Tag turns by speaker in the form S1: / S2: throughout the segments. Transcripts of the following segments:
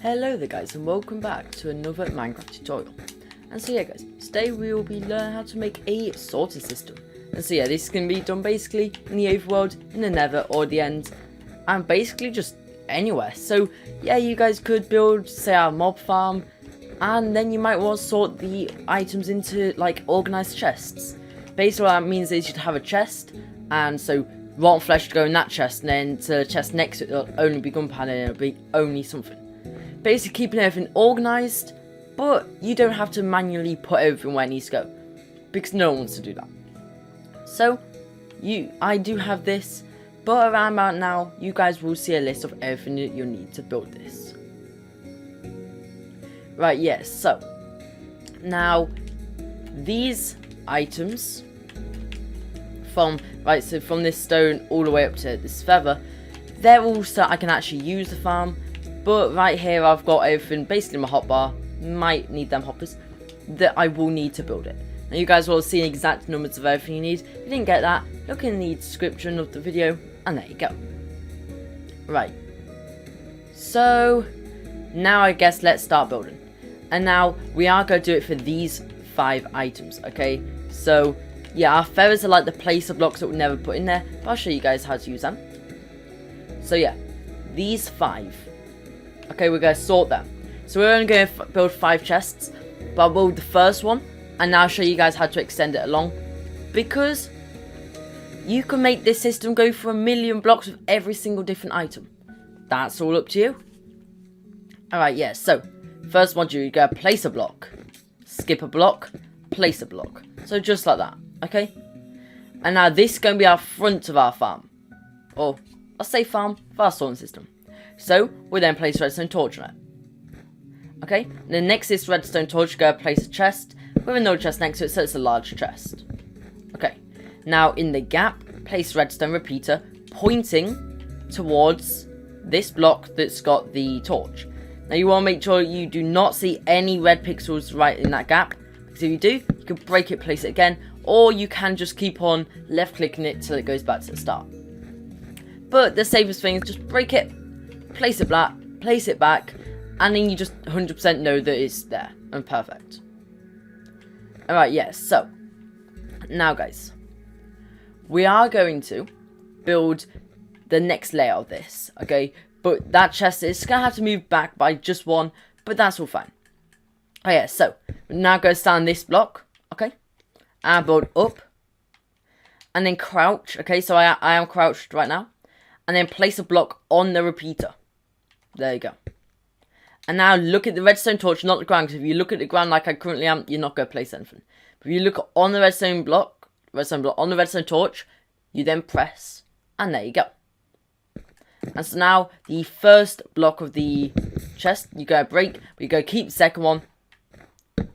S1: Hello there guys, and welcome back to another Minecraft tutorial. And so yeah guys, today we will be learning how to make a sorting system. And so yeah, this can be done basically in the overworld, in the nether, or the end, and basically just anywhere. So yeah, you guys could build, say, our mob farm, and then you might want to sort the items into like organized chests. Basically what that means is you'd have a chest, and so rotten flesh would go in that chest, and then to the chest next to it it'll only be gunpowder, and it'll be only something. Basically keeping everything organised, but you don't have to manually put everything where it needs to go, because no one wants to do that. So, I do have this, but around about now, you guys will see a list of everything that you'll need to build this. Right, yes, so, now, these items, from this stone all the way up to this feather, they're all so I can actually use the farm. But right here I've got everything basically in my hotbar, might need them hoppers, that I will need to build it. Now you guys will see exact numbers of everything you need. If you didn't get that, look in the description of the video, and there you go. Right, so now I guess let's start building. And now we are going to do it for these 5 items, okay? So yeah, our feathers are like the placer blocks that we never put in there, but I'll show you guys how to use them. So yeah, these 5. Okay, we're going to sort them. So we're only going to build 5 chests, but I'll build the first one, and now I'll show you guys how to extend it along. Because you can make this system go for 1,000,000 blocks with every single different item. That's all up to you. Alright, yeah, so first module, you go place a block, skip a block, place a block. So just like that, okay? And now this is going to be our front of our farm. Or, I'll say farm for our sorting system. So, we'll then place a redstone torch on it. Okay, and then next to this redstone torch, go place a chest with another chest next to it, so it's a large chest. Okay, now in the gap, place redstone repeater pointing towards this block that's got the torch. Now you want to make sure you do not see any red pixels right in that gap, because if you do, you can break it, place it again, or you can just keep on left clicking it till it goes back to the start. But the safest thing is just break it, place it back, and then you just 100% know that it's there and perfect. Alright, yes, so now guys, we are going to build the next layer of this, okay? But that chest is gonna have to move back by just 1, but that's all fine. Oh yeah, so we're now going to stand this block, okay? And build up, and then crouch, okay? So I am crouched right now, and then place a block on the repeater. There you go. And now look at the redstone torch, not the ground. Because if you look at the ground like I currently am, you're not going to place anything. But if you look on the redstone block on the redstone torch, you then press, and there you go. And so now the first block of the chest, you go break, but you go keep the second one,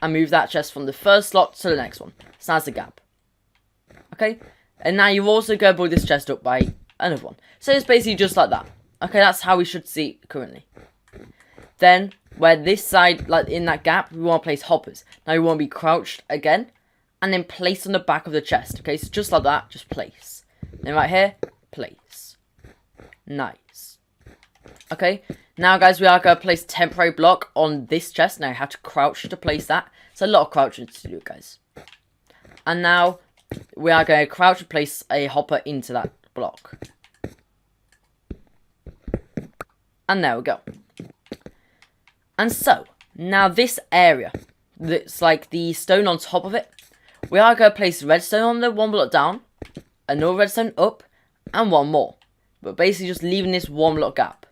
S1: and move that chest from the first slot to the next one. So that's the gap. Okay, and now you also go build this chest up by another one. So it's basically just like that. Okay, that's how we should see it currently. Then, where this side, like in that gap, we want to place hoppers. Now we want to be crouched again, and then place on the back of the chest. Okay, so just like that, just place. Then right here, place. Nice. Okay, now guys, we are going to place a temporary block on this chest. Now you have to crouch to place that. It's a lot of crouching to do, guys. And now, we are going to crouch and place a hopper into that block. And there we go. And so, now this area, that's like the stone on top of it, we are going to place redstone on the 1 block down, another redstone up, and 1 more. But basically just leaving this 1 block gap.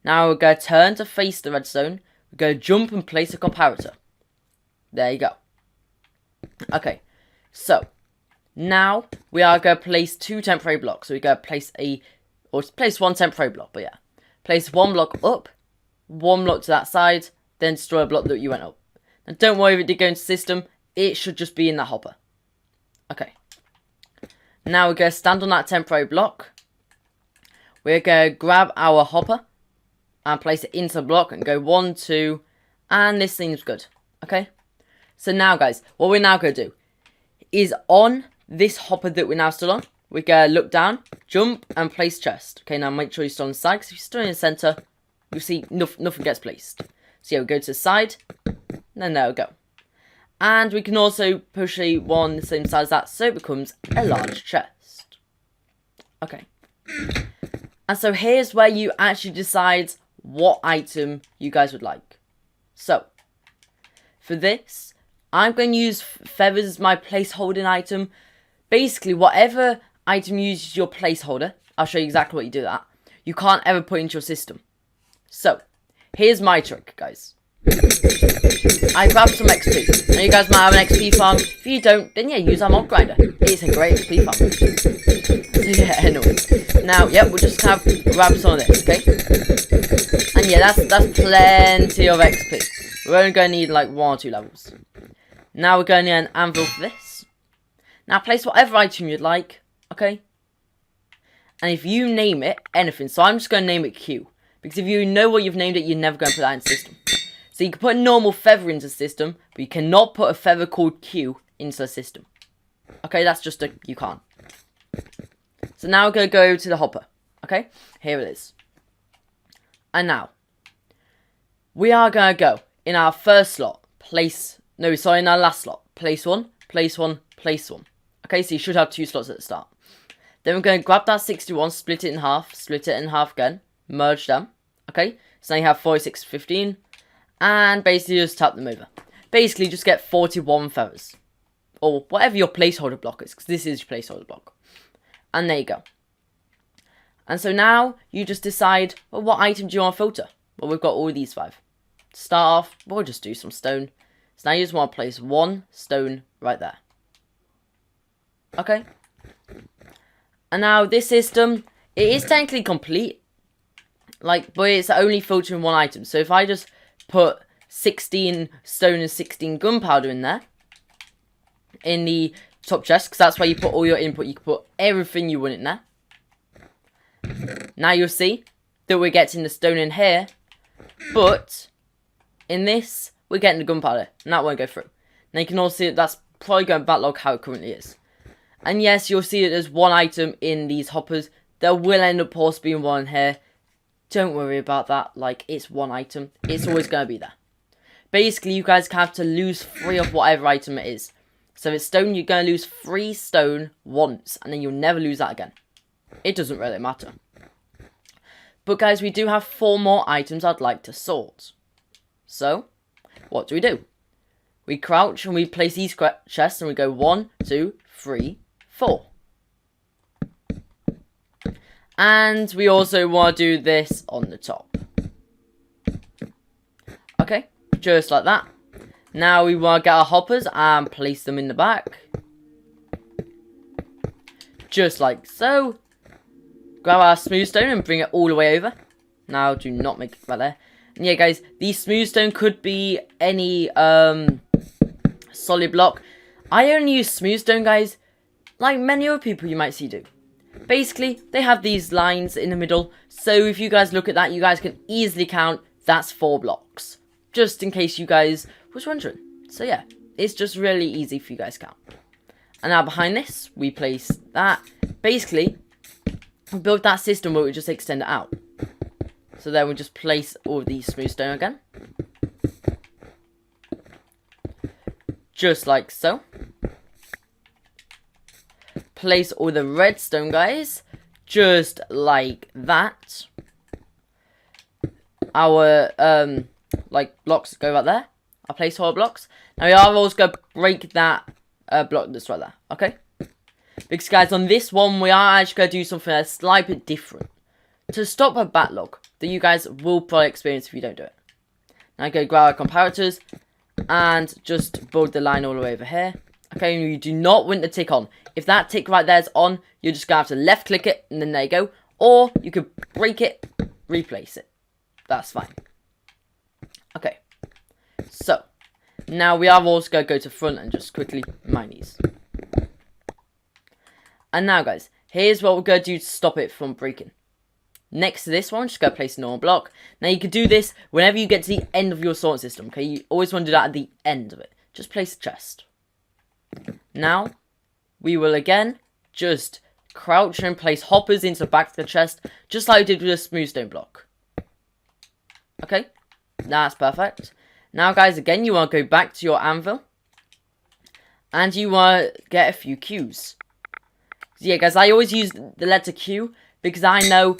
S1: Now we're going to turn to face the redstone, we're going to jump and place a comparator. There you go. Okay, so, now we are going to place 2 temporary blocks. So we're going to place place 1 temporary block, but yeah. Place 1 block up, 1 block to that side, then destroy a block that you went up. And don't worry if it did go into system, it should just be in that hopper. Okay. Now we're going to stand on that temporary block. We're going to grab our hopper and place it into the block and go 1, 2, and this seems good. Okay. So now guys, what we're now going to do is on this hopper that we're now stood on, we go look down, jump, and place chest. Okay, now make sure you stay on the side, because if you stay in the center, you'll see nothing gets placed. So yeah, we go to the side, and then there we go. And we can also push a one the same size as that, so it becomes a large chest. Okay. And so here's where you actually decide what item you guys would like. So, for this, I'm going to use feathers as my placeholding item. Basically, whatever item uses your placeholder, I'll show you exactly what you do that. You can't ever put into your system. So, here's my trick, guys. I grabbed some XP. Now you guys might have an XP farm. If you don't, then yeah, use our mod grinder. It's a great XP farm. So yeah, anyway. Now, yep, we'll just have grab some of this, okay? And yeah, that's plenty of XP. We're only going to need like 1 or 2 levels. Now we're going to need an anvil for this. Now place whatever item you'd like, okay? And if you name it anything, so I'm just going to name it Q. Because if you know what you've named it, you're never going to put that in the system. So you can put a normal feather into the system, but you cannot put a feather called Q into the system. Okay, that's just a, you can't. So now we're going to go to the hopper. Okay, here it is. And now, we are going to go in our first slot, in our last slot, place 1, place 1, place 1. Okay, so you should have 2 slots at the start. Then we're going to grab that 61, split it in half again, merge them. Okay, so now you have 46, 15. And basically just tap them over. Basically just get 41 feathers. Or whatever your placeholder block is. Because this is your placeholder block. And there you go. And so now you just decide, well, what item do you want to filter? Well, we've got all these 5. To start off, we'll just do some stone. So now you just want to place 1 stone right there. Okay. And now this system, it is technically complete. But it's only filtering 1 item. So if I just put 16 stone and 16 gunpowder in there, in the top chest, because that's where you put all your input. You can put everything you want in there. Now you'll see that we're getting the stone in here, but in this, we're getting the gunpowder, and that won't go through. Now you can also see that that's probably going to backlog how it currently is. And yes, you'll see that there's 1 item in these hoppers. There will end up also being 1 here. Don't worry about that, it's 1 item. It's always going to be there. Basically, you guys have to lose 3 of whatever item it is. So if it's stone, you're going to lose 3 stone once, and then you'll never lose that again. It doesn't really matter. But guys, we do have 4 more items I'd like to sort. So, what do? We crouch and we place these chests, and we go 1, 2, 3, 4. And we also want to do this on the top. Okay, just like that. Now we want to get our hoppers and place them in the back. Just like so. Grab our smooth stone and bring it all the way over. Now do not make it right there. And yeah guys, the smooth stone could be any solid block. I only use smooth stone, guys, like many other people you might see do. Basically, they have these lines in the middle, so if you guys look at that, you guys can easily count that's 4 blocks. Just in case you guys was wondering. So yeah, it's just really easy for you guys to count. And now behind this, we place that. Basically, we built that system where we just extend it out. So then we just place all of these smooth stone again. Just like so. Place all the redstone, guys, just like that. Our blocks go right there. Our placeholder blocks. Now we are also going to break that block that's right there. Okay. Because guys, on this one we are actually going to do something that's slightly different to stop a backlog that you guys will probably experience if you don't do it. Now go grab our comparators and just build the line all the way over here. Okay, you do not want the tick on. If that tick right there is on, you're just going to have to left click it, and then there you go. Or you could break it, replace it. That's fine. Okay. So, now we are also going to go to the front and just quickly mine these. And now guys, here's what we're going to do to stop it from breaking. Next to this one, just go place a normal block. Now you can do this whenever you get to the end of your sorting system, okay? You always want to do that at the end of it. Just place a chest. Now, we will again just crouch and place hoppers into the back of the chest, just like we did with a smooth stone block. Okay? That's perfect. Now, guys, again, you want to go back to your anvil. And you want to get a few Qs. Yeah, guys, I always use the letter Q because I know,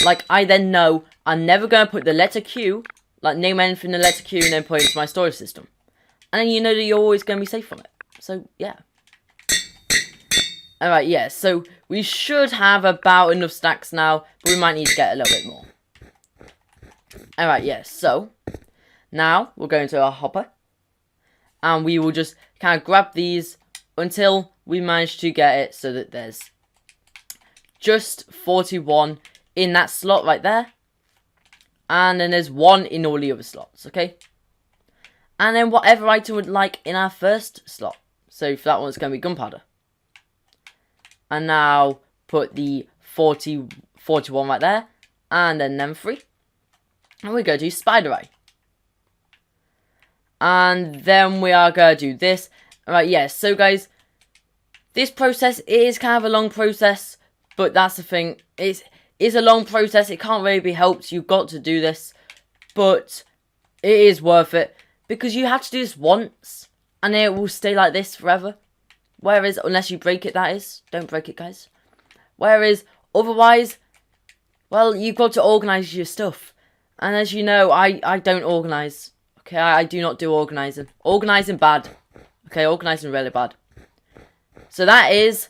S1: like, I then know I'm never going to put the letter Q, like, name anything the letter Q and then put it into my storage system. And then you know that you're always going to be safe from it. So, yeah. Alright, yeah, so we should have about enough stacks now, but we might need to get a little bit more. Alright, yeah, so now we'll go into our hopper. And we will just kind of grab these until we manage to get it so that there's just 41 in that slot right there. And then there's 1 in all the other slots, okay? And then whatever item we'd like in our first slot. So for that one, it's going to be gunpowder. And now put the 41 right there. And then them 3. And we go to spider eye. And then we are going to do this. Alright, yeah, so guys, this process is kind of a long process, but that's the thing. It's a long process. It can't really be helped. You've got to do this, but it is worth it because you have to do this once, and then it will stay like this forever. Whereas, unless you break it, that is. Don't break it, guys. Whereas, otherwise, well, you've got to organise your stuff. And as you know, I don't organise. Okay, I do not do organising. Organising bad. Okay, organising really bad. So that is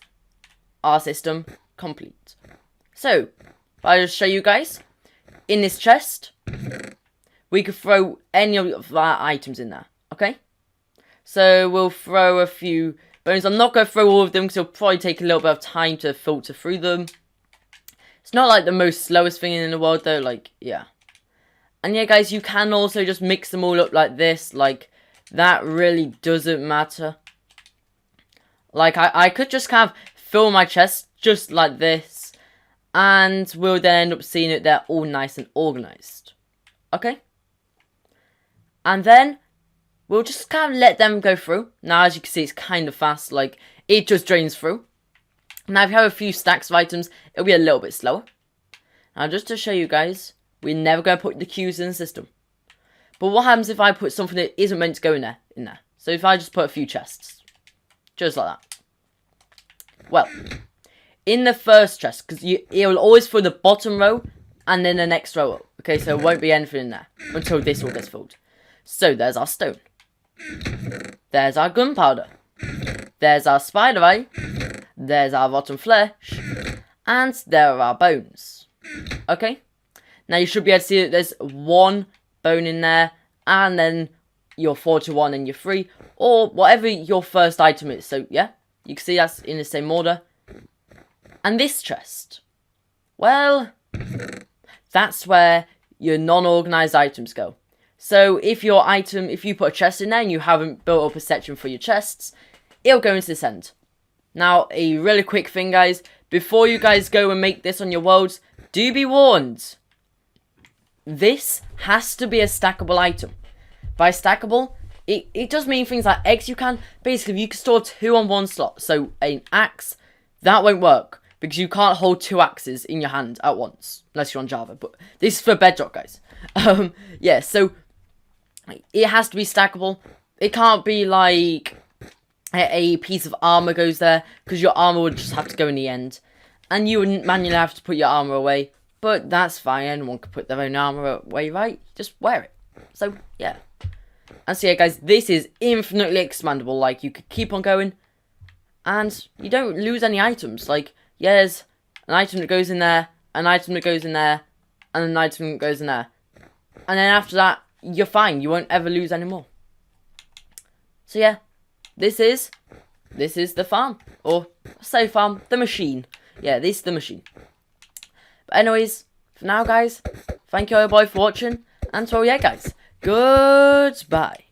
S1: our system complete. So, I'll just show you guys. In this chest, we could throw any of our items in there. Okay? So, we'll throw a few bones. I'm not going to throw all of them because it'll probably take a little bit of time to filter through them. It's not like the most slowest thing in the world though. Like, yeah. And yeah, guys, you can also just mix them all up like this. Like, that really doesn't matter. Like, I could just kind of fill my chest just like this. And we'll then end up seeing it they're all nice and organised. Okay? And then, we'll just kind of let them go through. Now, as you can see, it's kind of fast. Like, it just drains through. Now, if you have a few stacks of items, it'll be a little bit slower. Now, just to show you guys, we're never going to put the Qs in the system. But what happens if I put something that isn't meant to go in there? So if I just put a few chests. Just like that. Well, in the first chest, because it will always fill the bottom row and then the next row up. Okay, so it won't be anything in there until this all gets filled. So there's our stone. There's our gunpowder. There's our spider eye. There's our rotten flesh. And there are our bones. Okay? Now you should be able to see that there's 1 bone in there. And then your 41 and your 3. Or whatever your first item is. So yeah, you can see that's in the same order. And this chest. Well, that's where your non-organized items go. So if you put a chest in there and you haven't built up a section for your chests, it'll go into this end. Now, a really quick thing, guys. Before you guys go and make this on your worlds, do be warned. This has to be a stackable item. By stackable, it does mean things like eggs. You can store 2 on 1 slot. So an axe, that won't work. Because you can't hold 2 axes in your hand at once. Unless you're on Java. But this is for Bedrock, guys. Yeah, so it has to be stackable. It can't be like a piece of armor goes there. Because your armor would just have to go in the end. And you wouldn't manually have to put your armor away. But that's fine. Anyone can put their own armor away, right? Just wear it. So, yeah. And so, yeah, guys, this is infinitely expandable. Like, you could keep on going. And you don't lose any items. Like, yeah, there's an item that goes in there, an item that goes in there, and an item that goes in there. And then after that, you're fine. You won't ever lose any more. So, yeah. This is the farm. Or, say farm, the machine. Yeah, this is the machine. But anyways, for now, guys, thank you everybody for watching. And so, yeah, guys, goodbye.